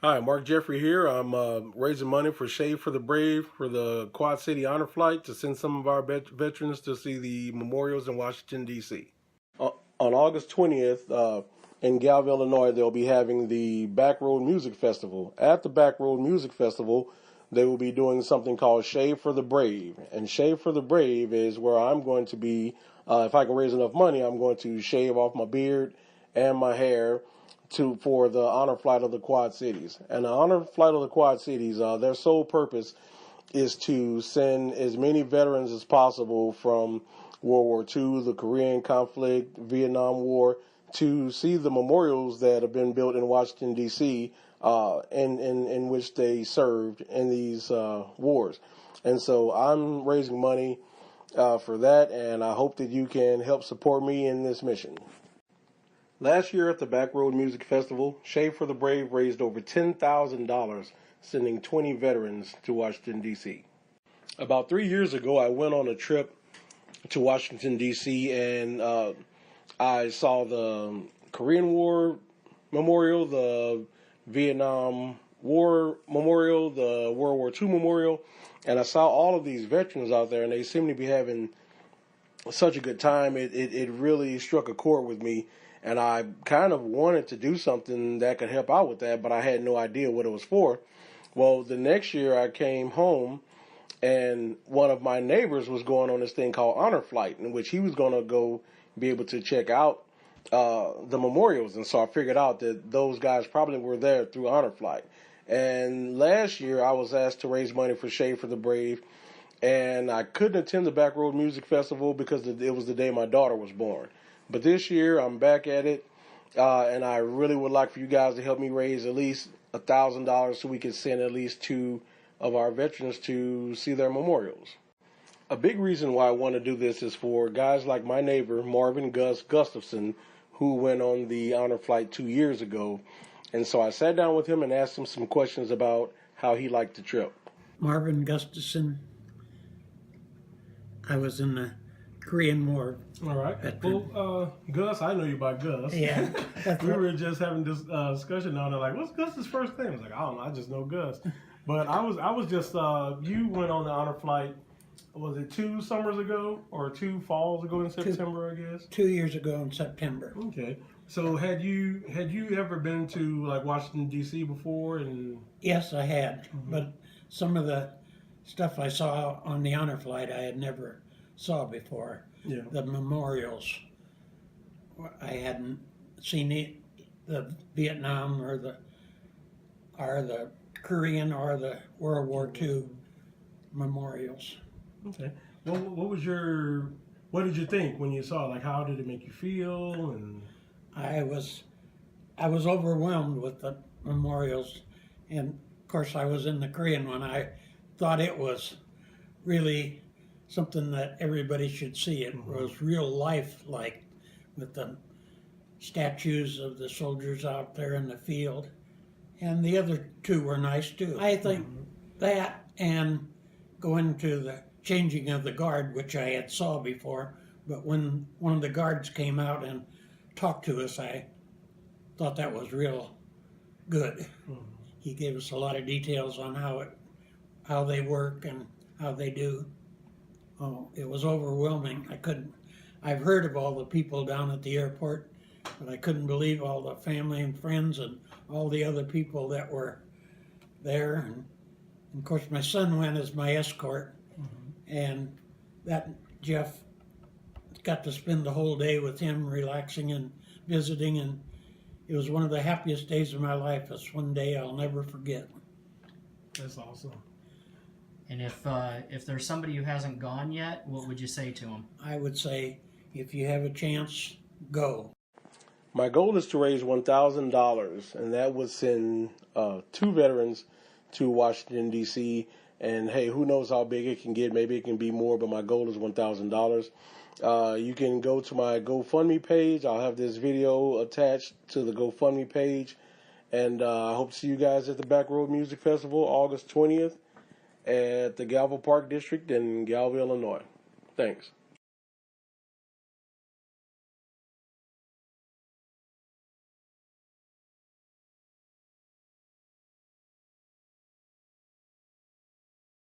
Hi, Mark Jeffrey here. I'm raising money for Shave for the Brave for the Quad City Honor Flight to send some of our veterans to see the memorials in Washington, D.C. On August 20th, in Galveston, Illinois, they'll be having the Backroad Music Festival. At the Backroad Music Festival, they will be doing something called Shave for the Brave. And Shave for the Brave is where I'm going to be, if I can raise enough money, I'm going to shave off my beard and my hair for the honor flight of the Quad Cities. And the honor flight of the Quad Cities, their sole purpose is to send as many veterans as possible from World War II, the Korean conflict, Vietnam War, to see the memorials that have been built in Washington, D.C., in which they served in these wars. And so I'm raising money for that, and I hope that you can help support me in this mission. Last year at the Backroad Music Festival, Shave for the Brave raised over $10,000, sending 20 veterans to Washington, D.C. About 3 years ago, I went on a trip to Washington, D.C., and I saw the Korean War Memorial, the Vietnam War Memorial, the World War II Memorial, and I saw all of these veterans out there, and they seem to be having such a good time. It really struck a chord with me, and I kind of wanted to do something that could help out with that, but I had no idea what it was for. Well, the next year I came home, and one of my neighbors was going on this thing called Honor Flight, in which he was going to go be able to check out the memorials, and so I figured out that those guys probably were there through Honor Flight. And last year I was asked to raise money for Shave for the Brave, and I couldn't attend the Backroad Music Festival because it was the day my daughter was born. But this year I'm back at it, and I really would like for you guys to help me raise at least $1,000 so we can send at least 2 of our veterans to see their memorials. A big reason why I want to do this is for guys like my neighbor, Marvin Gus Gustafson, who went on the honor flight 2 years ago. And so I sat down with him and asked him some questions about how he liked the trip. Marvin Gustafson. I was in the Korean War. All right. Well, Gus, I know you by Gus. Yeah. We were just having this discussion on it, like, what's Gus's first name? I was like, I don't know, I just know Gus. But I was just, you went on the honor flight, was it 2 summers ago or 2 falls ago in September, I guess? 2 years ago in September. Okay. So had you ever been to like Washington D.C. before? And yes, I had, but some of the stuff I saw on the honor flight I had never saw before. Yeah. The memorials, I hadn't seen the Vietnam or the Korean or the World War II memorials. Okay. Well, what did you think when you saw it? Like, how did it make you feel? And I was overwhelmed with the memorials, and of course I was in the Korean one. I thought it was really something that everybody should see. It was real life-like, with the statues of the soldiers out there in the field, and the other 2 were nice too. I think that, and going to the changing of the guard, which I had saw before, but when one of the guards came out and talked to us, I thought that was real good. He gave us a lot of details on how they work and how they do. Oh, it was overwhelming. I've heard of all the people down at the airport, but I couldn't believe all the family and friends and all the other people that were there. And of course my son went as my escort, and that Jeff got to spend the whole day with him, relaxing and visiting, and it was one of the happiest days of my life. It's one day I'll never forget. That's awesome. And if there's somebody who hasn't gone yet, what would you say to them? I would say, if you have a chance, go. My goal is to raise $1,000, and that would send 2 veterans to Washington, D.C., and hey, who knows how big it can get. Maybe it can be more, but my goal is $1,000. You can go to my GoFundMe page. I'll have this video attached to the GoFundMe page. And I hope to see you guys at the Backroad Music Festival, August 20th, at the Galveston Park District in Galveston, Illinois. Thanks.